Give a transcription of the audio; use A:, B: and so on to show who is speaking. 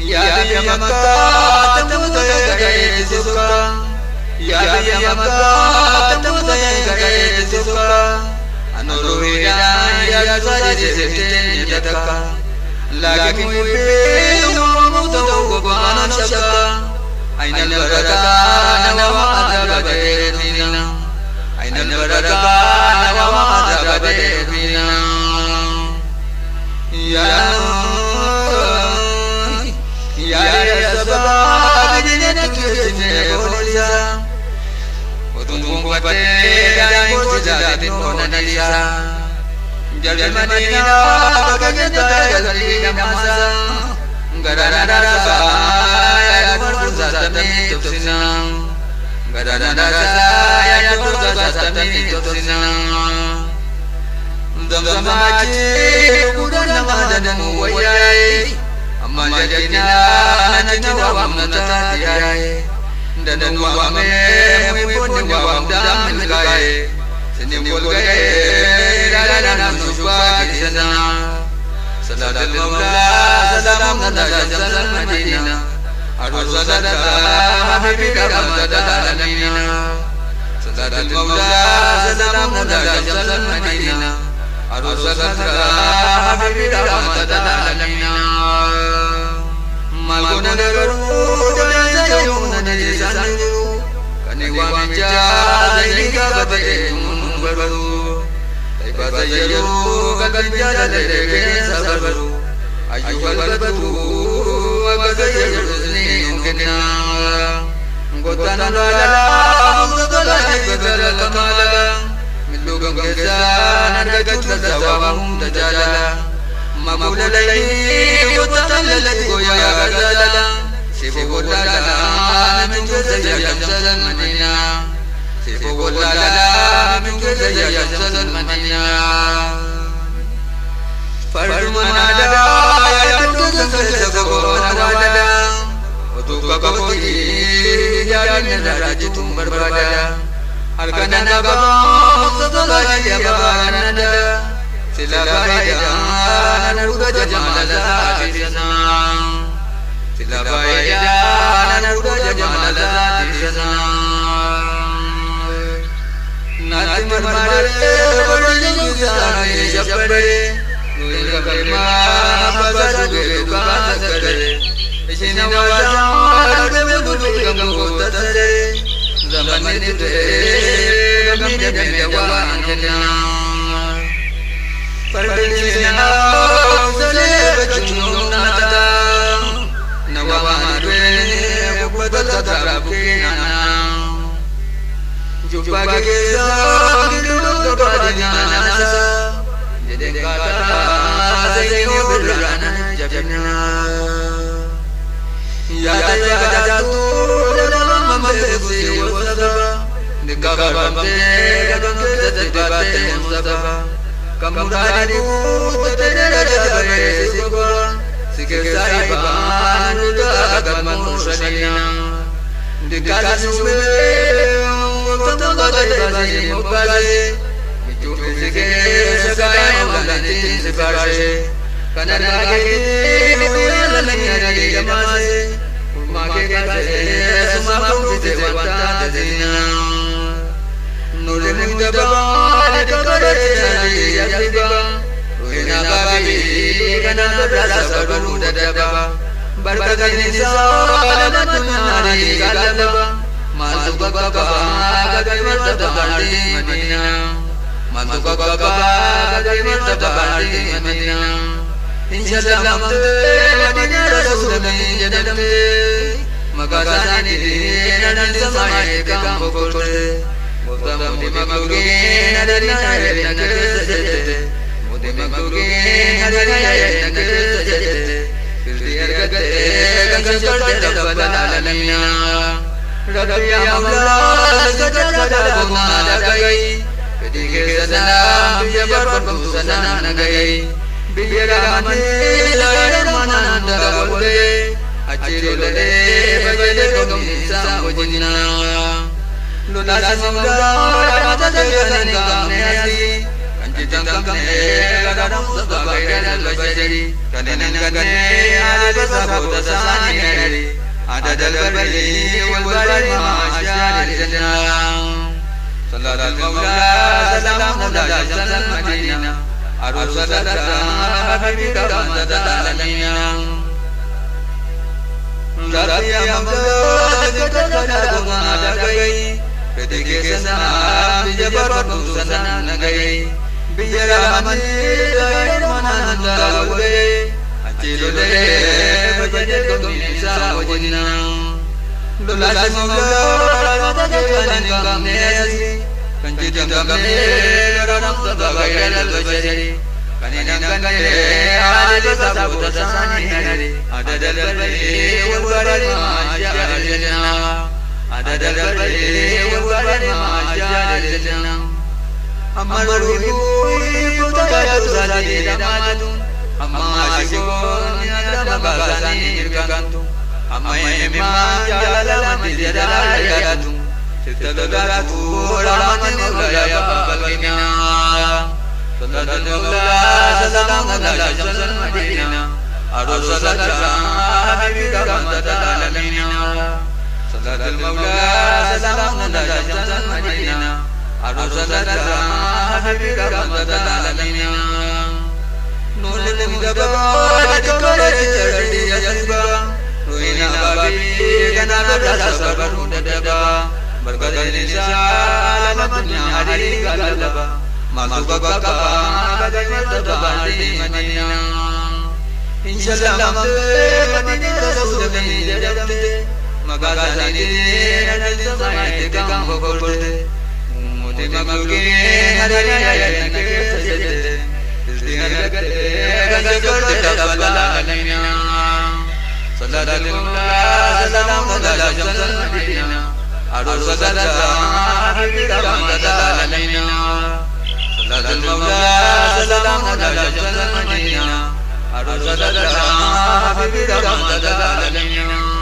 A: Ya Maka temu gaya suka Ya Maka temu gaya suka Anuruhida ya zaji sete yadaka Lagi muipe umutu kubana shaka Aina baraka nawa adabadina Aina baraka nawa adabadina Ya sabab dinne tukine bolisa Utungu pate dai muja dinona nalisa Jal madina bagata galina masa Garana rasa ya kurza tami tufsina Garana rasa ya kurza tami tufsina Zamzamachi kudana madan wayai Amma jadina natina wam natati Dan wam muipun wam dam gaye Sini gaye dana nuswa kisana Salatul Maula salam nada jamzal Madinah Arwah sadaka habibika madadalina Salatul Maula salam nada jamzal Madinah Arwah sadaka habibika madadalina Malguna garu dan sayuna dari sanju Kaniwa meja zainiga bate baru Baza yaru kaganjara leke sabaru Ayu balbatu baza yaru ni ungkena Ngotana lala mudala ibadala kamala Milugang kesa nandagatu zawam dajala Mamula laini utala lati goya gazala Sifu godala minjuza jamsal Madinah Sifu godala minjuza jamsal Madinah Fardu manada ya tuntuza sagona wadada Utuka kapoti jari naraji tumbar bada Harkana nagaba sadala ya baranada Sila baida naruga jamala tisana Sila baida naruga jamala tisana Nati marmare badi gusane japare Nuga kalma baza duka sakare Isina waja debe duka gamota tare Zaman itu gamide dewa anjana Pardisina sale bachunu nata Nawamadwe kubata tarabukina Jupageza kidu kapadina nasa Jedengkata zaini berana jabina Yata jatu dalam mamasi wasaba Dikabar bamte gagangke tetibate musaba Kamudari putera jabare sikwa Sikesai ban udagat manushania Dikala sume Tantaga taibasi mubasi Itu fisike sakai mulatin sipashe Kanarage muyala lanyari jamase Umake kase sumakum fite wanta tazina Nule mudaba dekare chali yabiba Ruina babi kana berasa baru dadaba Barkatini sana tunari galaba Masuk baba gagai martaba di Madinah Masuk baba gagai martaba di Madinah Insyaallah Madinah Rasulullah jadamte Makasani nanti samai kamu kote Mudi magugin adani ayat nakesajete Mudi magugin adani ayat nakesajete Firdiar gate gangan jorde dabalalanya Rabbi ya Mawla sajada bunga dagai Ketika salam biya berpadu sana nagai Biya mati lahir mana ndagawale Achirole bagale komisa mujina Lula samudra mata jagani kamne asi Kanjitang kamne kadang sebagai dan bajari kadang ada sahabat sani ada dalam bali wal masyar jannah sallallahu maula salam ala jalan madinah arus salam habibika badalamin Rabbia mamda kadang ada gai ketika sana bijabar sana nagai biara mani dai mananda wale acilole baje kami sawajina lulasi mamla kadang kami kanjitang kami kadang sebagai dan bajari kadang ada sahabat sani ada dalam bali wal masyar jannah ada dalam bali wal masyar jannah amal ibu tak sadi damatun amma asyikun ada bagani irgantung amma memang jalan di dalam setelagatu rahman ulaya bagina sallallahu salam ala jalan madinah arus salam habibika badalamin sallallahu maula salam ala jalan madinah arus salam habibika badalamin nulil mudabba dikore jadi yasba ruina babi kana berasa baru dadaba berkata Indonesia alamatnya hari galaba masuk ke kaba bagainya terbalik Madinah insyaallah Madinah sudah menjadi maka saat ini ada sampai tegang pokok muti magukin ada yang kesejete dengan kan dapat balanya sallallahu ala jalan Madinah arus salam habibika badalamin sallallahu maula salam ala jalan Madinah arus salam habibika badalamin